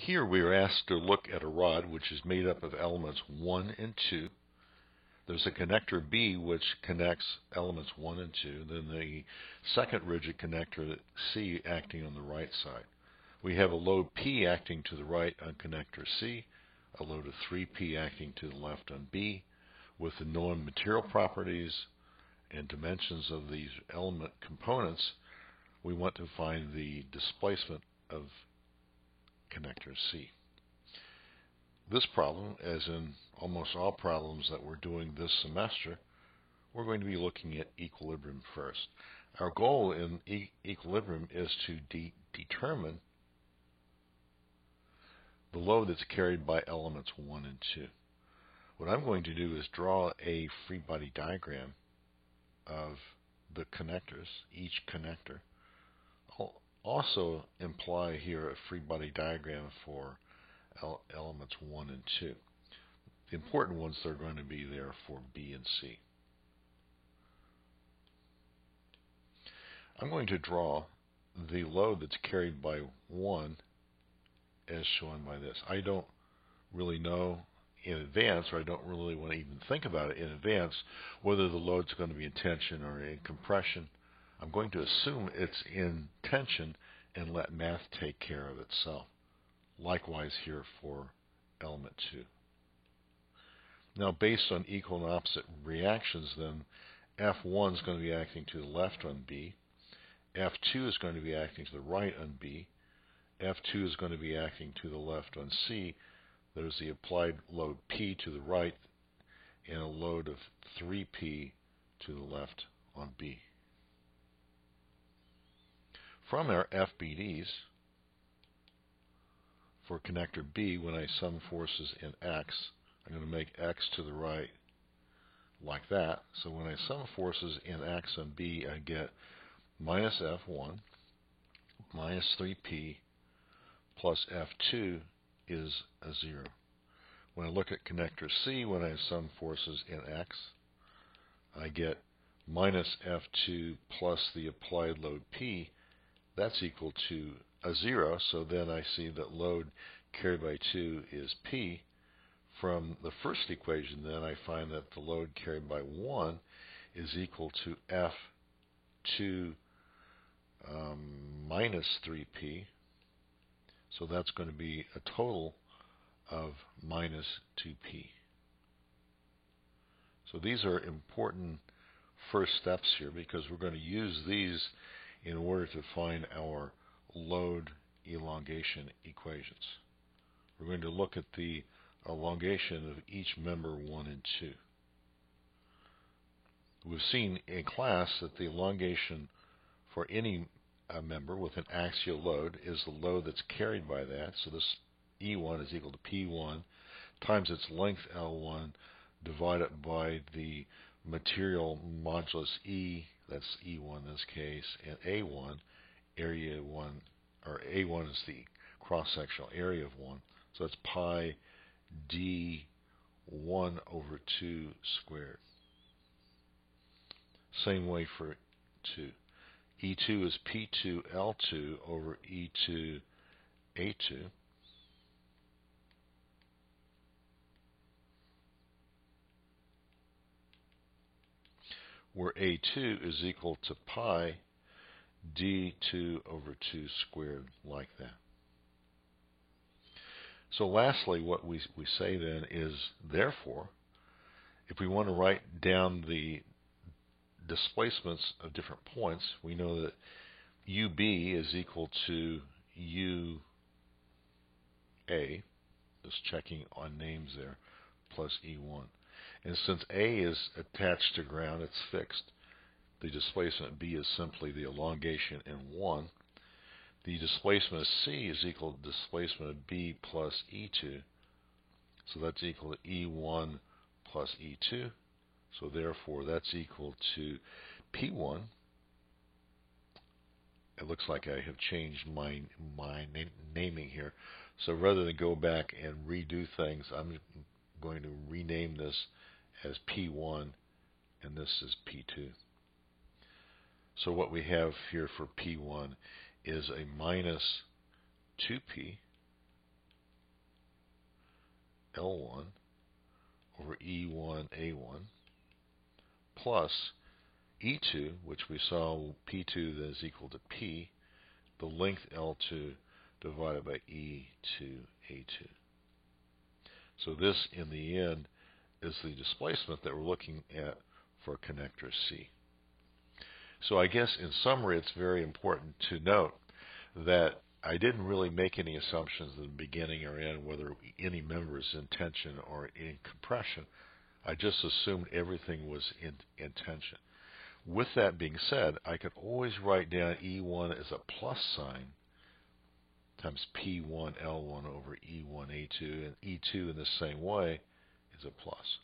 Here we are asked to look at a rod which is made up of elements 1 and 2. There's a connector B which connects elements 1 and 2, then the second rigid connector C acting on the right side. We have a load P acting to the right on connector C, a load of 3P acting to the left on B. With the known material properties and dimensions of these element components, we want to find the displacement of connector C. This problem, as in almost all problems that we're doing this semester, we're going to be looking at equilibrium first. Our goal in equilibrium is to determine the load that's carried by elements 1 and 2. What I'm going to do is draw a free body diagram of the connectors, each connector. I'll also imply here a free body diagram for elements 1 and 2. The important ones that are going to be there for B and C. I'm going to draw the load that's carried by 1 as shown by this. I don't really know in advance, or I don't really want to even think about it in advance, whether the load's going to be in tension or in compression. I'm going to assume it's in tension and let math take care of itself. Likewise here for element 2. Now, based on equal and opposite reactions, then, F1 is going to be acting to the left on B, F2 is going to be acting to the right on B, F2 is going to be acting to the left on C. There's the applied load P to the right and a load of 3P to the left on B. From our FBDs, for connector B, when I sum forces in X, I'm going to make X to the right like that. So when I sum forces in X and B, I get minus F1 minus 3P plus F2 is a 0. When I look at connector C, when I sum forces in X, I get minus F2 plus the applied load P. That's equal to a 0, so then I see that load carried by 2 is P. From the first equation, then, I find that the load carried by 1 is equal to F2 minus 3P. So that's going to be a total of minus 2P. So these are important first steps here because we're going to use these in order to find our load elongation equations. We're going to look at the elongation of each member 1 and 2. We've seen in class that the elongation for any member with an axial load is the load that's carried by that. So this E1 is equal to P1 times its length L1 divided by the material modulus E, that's E1 in this case, and A1, area 1, or A1 is the cross-sectional area of 1. So that's pi d 1 over 2 squared. Same way for 2. E2 is P2 L2 over E2 A2. Where A2 is equal to pi d2 over 2 squared, like that. So lastly, what we say then is, therefore, if we want to write down the displacements of different points, we know that UB is equal to UA, just checking on names there, plus E1. And since A is attached to ground, it's fixed. The displacement B is simply the elongation in 1. The displacement of C is equal to displacement of B plus E2. So that's equal to E1 plus E2. So therefore, that's equal to P1. It looks like I have changed my naming here. So rather than go back and redo things, I'm going to rename this as P1, and this is P2. So what we have here for P1 is a minus 2P L1 over E1 A1 plus E2, which we saw P2 that is equal to P, the length L2 divided by E2 A2. So this, in the end, is the displacement that we're looking at for connector C. So I guess in summary, it's very important to note that I didn't really make any assumptions in the beginning or end whether any member is in tension or in compression. I just assumed everything was in tension. With that being said, I could always write down E1 as a plus sign times P1 L1 over E1 A2, and E2 in the same way is a plus.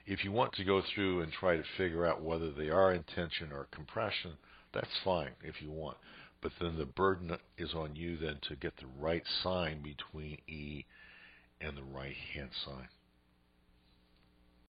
If you want to go through and try to figure out whether they are in tension or compression, that's fine if you want. But then the burden is on you then to get the right sign between E and the right-hand sign.